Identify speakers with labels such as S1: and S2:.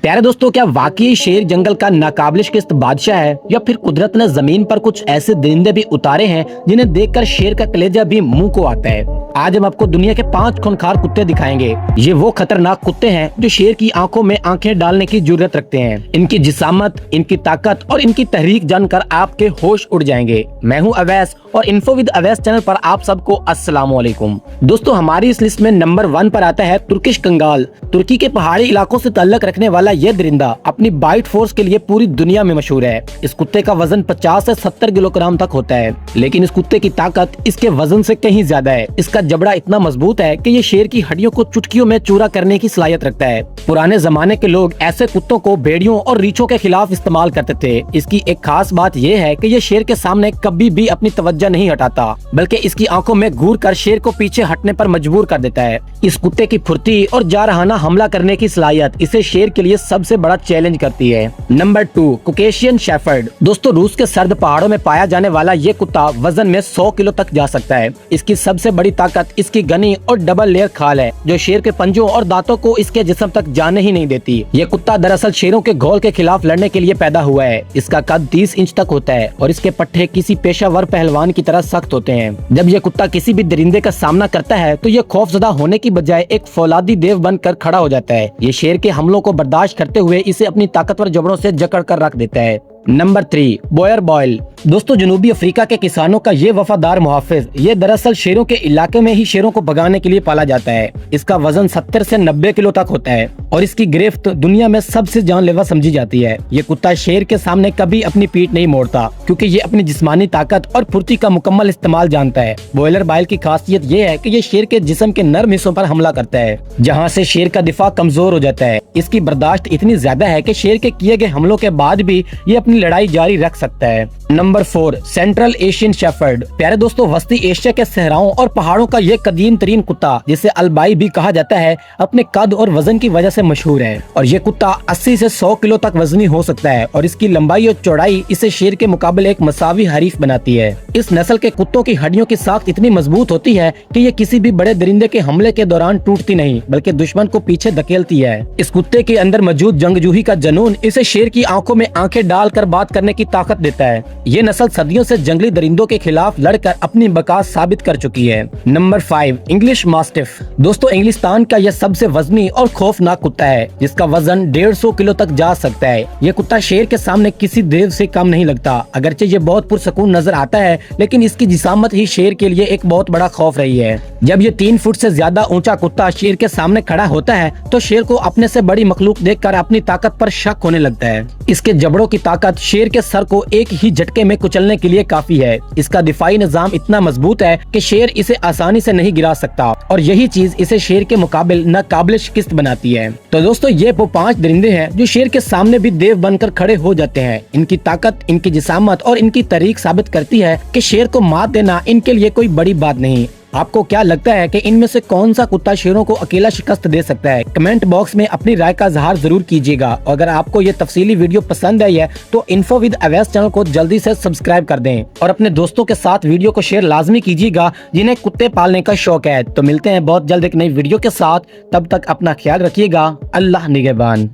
S1: प्यारे दोस्तों, क्या वाकई शेर जंगल का नाकाबिल शिकस्त बादशाह है, या फिर कुदरत ने जमीन पर कुछ ऐसे दरिंदे भी उतारे हैं जिन्हें देखकर शेर का कलेजा भी मुंह को आता है। आज हम आपको दुनिया के 5 खूंखार कुत्ते दिखाएंगे। ये वो खतरनाक कुत्ते हैं जो शेर की आंखों में आंखें डालने की जुर्रत रखते हैं। इनकी जिसामत, इनकी ताकत और इनकी तहरीक जानकर आपके होश उड़ जाएंगे। मैं हूं अवैस और इन्फो विद अवैस चैनल पर आप सबको अस्सलाम वालेकुम। दोस्तों, हमारी इस लिस्ट में नंबर 1 पर आता है तुर्किश कंगाल। तुर्की के पहाड़ी इलाकों से ताल्लुक रखने वाला यह दरिंदा अपनी बाइट फोर्स के लिए पूरी दुनिया में मशहूर है। इस कुत्ते का वजन 50 से 70 किलोग्राम तक होता है, लेकिन इस कुत्ते की ताकत इसके वजन से कहीं ज्यादा है। इसका जबड़ा इतना मजबूत है कि ये शेर की हड्डियों को चुटकियों में चूरा करने की सलाहियत रखता है। पुराने जमाने के लोग ऐसे कुत्तों को भेड़ियों और रीछों के खिलाफ इस्तेमाल करते थे। इसकी एक खास बात यह है कि ये शेर के सामने कभी भी अपनी तवज्जो नहीं हटाता, बल्कि इसकी आंखों में घूर कर शेर को पीछे हटने पर मजबूर कर देता है। इस कुत्ते की फुर्ती और जारहाना हमला करने की सलाहियत इसे शेर के लिए सबसे बड़ा चैलेंज करती है। Number 2, Caucasian shepherd. दोस्तों, रूस के सर्द पहाड़ों में पाया जाने वाला ये कुत्ता वजन में 100 किलो तक जा सकता है। इसकी सबसे बड़ी ताकत इसकी घनी और डबल लेयर खाल है, जो शेर के पंजों और दांतों को इसके जिस्म तक जाने ही नहीं देती। ये कुत्ता दरअसल शेरों के घोल के खिलाफ लड़ने के लिए पैदा हुआ है। इसका कद 30 इंच तक होता है और इसके पट्टे किसी पेशावर पहलवान की तरह सख्त होते हैं। जब यह कुत्ता किसी भी दरिंदे का सामना करता है तो यह खौफजदा होने की बजाय एक फौलादी देव बनकर खड़ा हो जाता है। ये शेर के हमलों को बर्दाश्त करते हुए इसे अपनी ताकतवर जबड़ों से जकड़ कर रख देता है। Number 3, Boyer Boyle. दोस्तों, जनूबी अफ्रीका के किसानों का ये वफादार मुहाफिज ये दरअसल शेरों के इलाके में ही शेरों को भगाने के लिए पाला जाता है। इसका वजन 70 से 90 किलो तक होता है और इसकी गिरफ्त दुनिया में सबसे जानलेवा समझी जाती है। ये कुत्ता शेर के सामने कभी अपनी पीठ नहीं मोड़ता, क्योंकि ये अपनी जिस्मानी ताकत और फुर्ती का मुकम्मल इस्तेमाल जानता है। बॉयलर बॉयल की खासियत ये है कि ये शेर के जिस्म के नर्म हिस्सों पर हमला करता है, जहाँ से शेर का दिफा कमजोर हो जाता है। इसकी बर्दाश्त इतनी ज्यादा है कि शेर के किए गए हमलों के बाद भी ये अपनी लड़ाई जारी रख सकता है। Number 4, central Asian shepherd. प्यारे दोस्तों, वस्ती एशिया के सहराओं और पहाड़ों का ये कदीम तरीन कुत्ता, जिसे अलबाई भी कहा जाता है, अपने कद और वजन की वजह से मशहूर है। और ये कुत्ता 80 से 100 किलो तक वजनी हो सकता है और इसकी लंबाई और चौड़ाई इसे शेर के मुकाबले एक मसावी हरीफ बनाती है। इस नस्ल के कुत्तों की हड्डियों की साख्त इतनी मजबूत होती है कि ये किसी भी बड़े दरिंदे के हमले के दौरान टूटती नहीं, बल्कि दुश्मन को पीछे धकेलती है। इस कुत्ते के अंदर मौजूद जंगजूही का जुनून इसे शेर की आंखों में आंखें डालकर बात करने की ताकत देता है। ये नस्ल सदियों से जंगली दरिंदों के खिलाफ लड़कर अपनी बका साबित कर चुकी है। Number 5, English mastiff. दोस्तों, इंग्लिस्तान का यह सबसे वजनी और खौफनाक कुत्ता है, जिसका वजन 150 किलो तक जा सकता है। ये कुत्ता शेर के सामने किसी देव से कम नहीं लगता। अगरचे ये बहुत पुरसकून नजर आता है, लेकिन इसकी जिसामत ही शेर के लिए एक बहुत बड़ा खौफ रही है। जब ये 3 फुट से ज्यादा ऊंचा कुत्ता शेर के सामने खड़ा होता है तो शेर को अपने से बड़ी मखलूक देखकर अपनी ताकत पर शक होने लगता है। इसके जबड़ों की ताकत शेर के सर को एक ही झटके में कुचलने के लिए काफी है। इसका दिफाई निजाम इतना मजबूत है कि शेर इसे आसानी से नहीं गिरा सकता, और यही चीज इसे शेर के मुकाबले नाकाबिल शिकस्त बनाती है। तो दोस्तों, ये वो 5 दरिंदे हैं जो शेर के सामने भी देव बनकर खड़े हो जाते हैं। इनकी ताकत, इनकी जिसामत और इनकी तरीक साबित करती है कि शेर को मात देना इनके लिए कोई बड़ी बात नहीं। आपको क्या लगता है कि इनमें से कौन सा कुत्ता शेरों को अकेला शिकस्त दे सकता है? कमेंट बॉक्स में अपनी राय का इजहार जरूर कीजिएगा। अगर आपको ये तफसीली वीडियो पसंद आई है तो इन्फो विद अवैस चैनल को जल्दी से सब्सक्राइब कर दें और अपने दोस्तों के साथ वीडियो को शेयर लाजमी कीजिएगा जिन्हें कुत्ते पालने का शौक है। तो मिलते हैं बहुत जल्द एक नई वीडियो के साथ, तब तक अपना ख्याल रखिएगा। अल्लाह निगहबान।